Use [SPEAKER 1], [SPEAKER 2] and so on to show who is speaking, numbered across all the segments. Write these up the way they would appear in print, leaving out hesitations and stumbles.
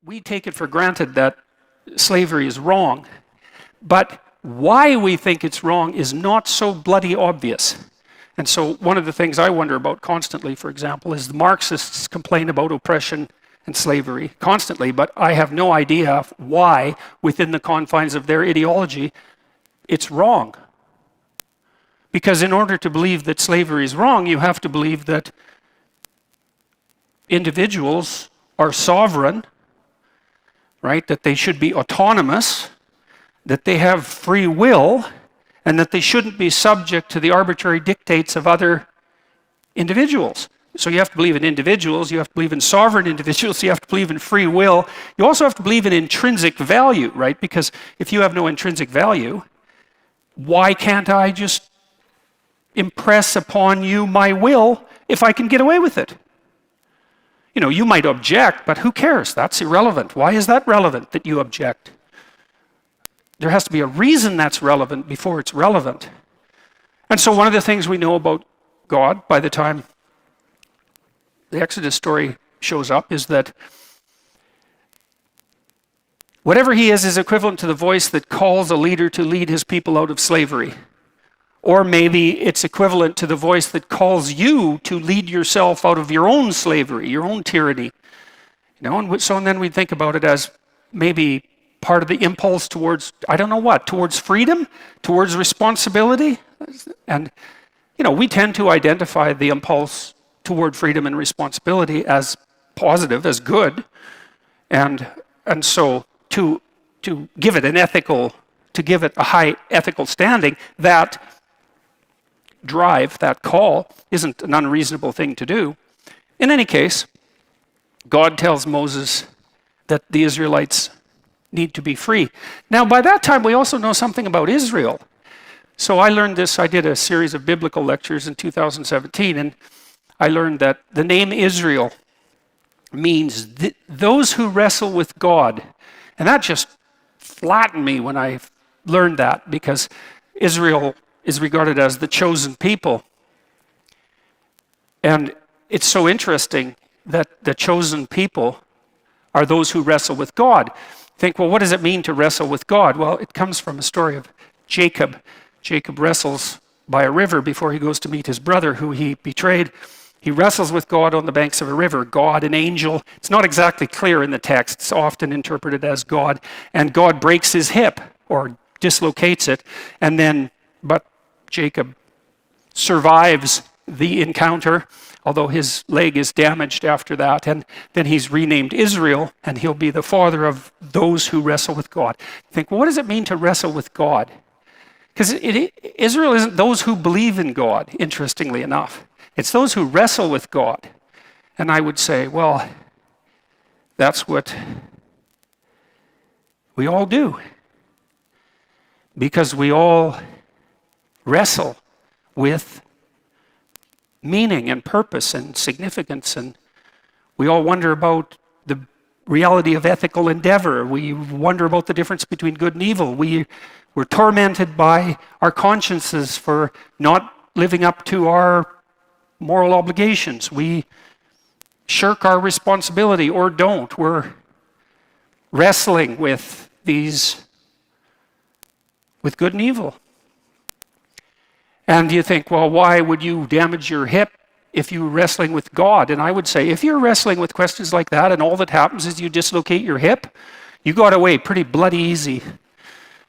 [SPEAKER 1] we take it for granted that slavery is wrong, but why we think it's wrong is not so bloody obvious. And so one of the things I wonder about constantly, for example, is the Marxists complain about oppression and slavery constantly, but I have no idea why, within the confines of their ideology, it's wrong. Because in order to believe that slavery is wrong, you have to believe that individuals are sovereign, right? That they should be autonomous, that they have free will, and that they shouldn't be subject to the arbitrary dictates of other individuals. So you have to believe in individuals, you have to believe in sovereign individuals, you have to believe in free will. You also have to believe in intrinsic value, right? Because if you have no intrinsic value, why can't I just impress upon you my will if I can get away with it? You know, you might object, but who cares? That's irrelevant. Why is that relevant that you object? There has to be a reason that's relevant before it's relevant. And so one of the things we know about God by the time the Exodus story shows up is that whatever he is equivalent to the voice that calls a leader to lead his people out of slavery. Or maybe it's equivalent to the voice that calls you to lead yourself out of your own slavery, your own tyranny. You know, and then we think about it as maybe part of the impulse towards, I don't know what, towards freedom, towards responsibility. And, you know, we tend to identify the impulse toward freedom and responsibility as positive, as good. And so to give it to give it a high ethical standing, that drive, that call, isn't an unreasonable thing to do. In any case, God tells Moses that the Israelites need to be free. Now, by that time, we also know something about Israel. So I learned this, I did a series of biblical lectures in 2017, and I learned that the name Israel means those who wrestle with God. And that just flattened me when I learned that, because Israel is regarded as the chosen people. And it's so interesting that the chosen people are those who wrestle with God. Think, well, what does it mean to wrestle with God? Well, it comes from a story of Jacob. Jacob wrestles by a river before he goes to meet his brother, who he betrayed. He wrestles with God on the banks of a river. God, an angel. It's not exactly clear in the text. It's often interpreted as God. And God breaks his hip, or dislocates it, but Jacob survives the encounter, although his leg is damaged after that, and then he's renamed Israel, and he'll be the father of those who wrestle with God. Think, well, what does it mean to wrestle with God? Because Israel isn't those who believe in God, interestingly enough. It's those who wrestle with God. And I would say, well, that's what we all do. Because we all wrestle with meaning and purpose and significance, and we all wonder about the reality of ethical endeavor. We wonder about the difference between good and evil. We're tormented by our consciences for not living up to our moral obligations. We shirk our responsibility or don't. We're wrestling with with good and evil. And you think, well, why would you damage your hip if you're wrestling with God? And I would say, if you're wrestling with questions like that and all that happens is you dislocate your hip, you got away pretty bloody easy.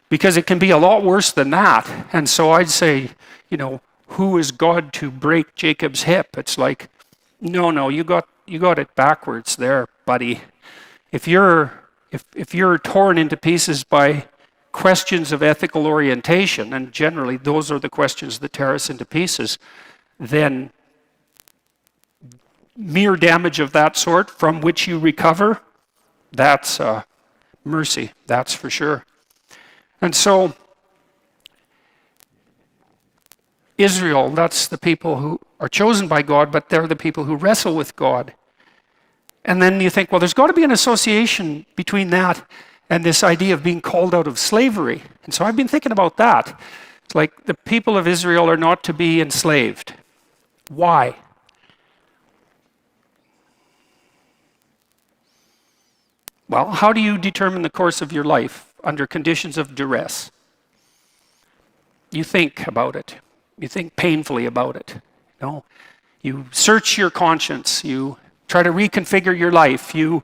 [SPEAKER 1] Because it can be a lot worse than that. And so I'd say, you know, who is God to break Jacob's hip? It's like, no, you got it backwards there, buddy. If you're torn into pieces by questions of ethical orientation, and generally those are the questions that tear us into pieces, then mere damage of that sort from which you recover, that's mercy, that's for sure. And so Israel, that's the people who are chosen by God, but they're the people who wrestle with God. And then you think, well, there's got to be an association between that and this idea of being called out of slavery. And so I've been thinking about that. It's like the people of Israel are not to be enslaved. Why? Well, how do you determine the course of your life under conditions of duress? You think about it. You think painfully about it. You search your conscience. You try to reconfigure your life. You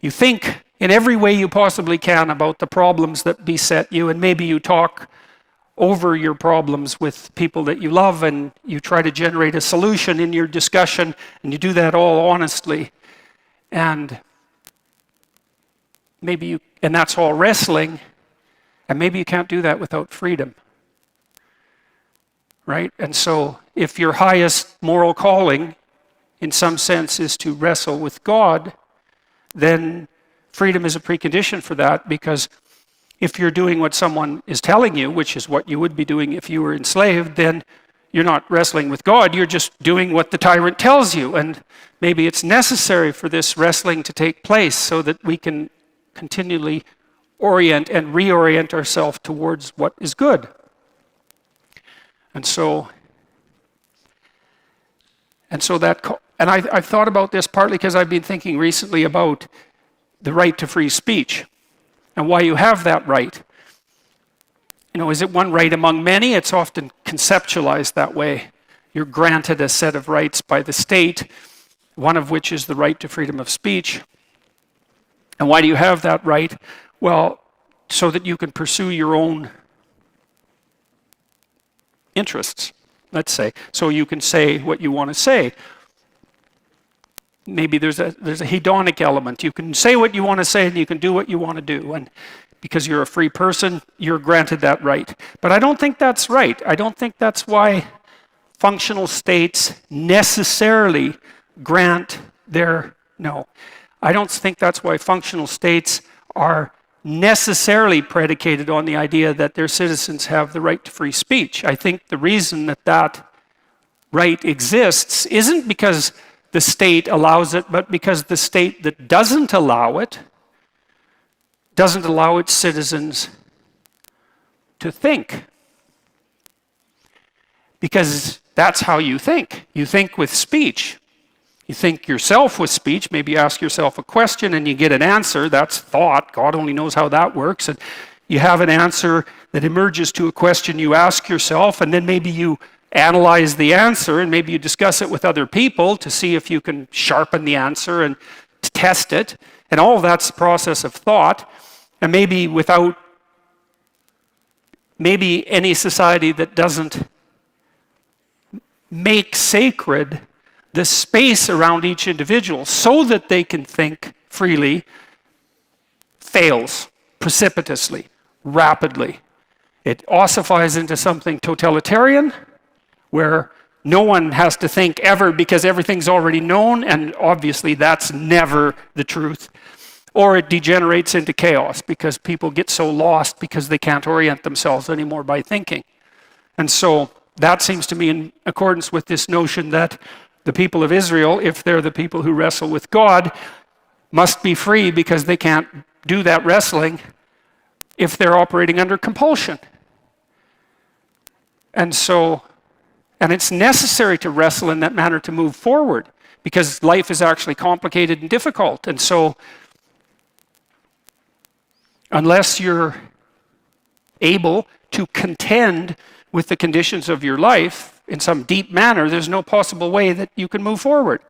[SPEAKER 1] think in every way you possibly can about the problems that beset you, and maybe you talk over your problems with people that you love, and you try to generate a solution in your discussion, and you do that all honestly. And and that's all wrestling, and maybe you can't do that without freedom. Right? And so if your highest moral calling, in some sense, is to wrestle with God, then freedom is a precondition for that, because if you're doing what someone is telling you, which is what you would be doing if you were enslaved, then you're not wrestling with God, you're just doing what the tyrant tells you. And maybe it's necessary for this wrestling to take place so that we can continually orient and reorient ourselves towards what is good. And I've thought about this partly because I've been thinking recently about the right to free speech and why you have that right. Is it one right among many? It's often conceptualized that way. You're granted a set of rights by the state, one of which is the right to freedom of speech. And why do you have that right? Well, so that you can pursue your own interests, let's say. So you can say what you want to say. Maybe there's a hedonic element. You can say what you want to say and you can do what you want to do. And because you're a free person, you're granted that right. But I don't think that's right. I don't think that's why functional states necessarily grant no. I don't think that's why functional states are necessarily predicated on the idea that their citizens have the right to free speech. I think the reason that right exists isn't because the state allows it, but because the state that doesn't allow it doesn't allow its citizens to think. Because that's how you think. You think with speech. You think yourself with speech. Maybe you ask yourself a question and you get an answer. That's thought. God only knows how that works. And you have an answer that emerges to a question you ask yourself, and then maybe you analyze the answer, and maybe you discuss it with other people to see if you can sharpen the answer and test it. And all of that's the process of thought. And maybe any society that doesn't make sacred the space around each individual so that they can think freely fails precipitously, rapidly. It ossifies into something totalitarian, where no one has to think ever because everything's already known, and obviously that's never the truth. Or it degenerates into chaos because people get so lost because they can't orient themselves anymore by thinking. And so that seems to me in accordance with this notion that the people of Israel, if they're the people who wrestle with God, must be free because they can't do that wrestling if they're operating under compulsion. And it's necessary to wrestle in that manner to move forward, because life is actually complicated and difficult. And so unless you're able to contend with the conditions of your life in some deep manner, there's no possible way that you can move forward.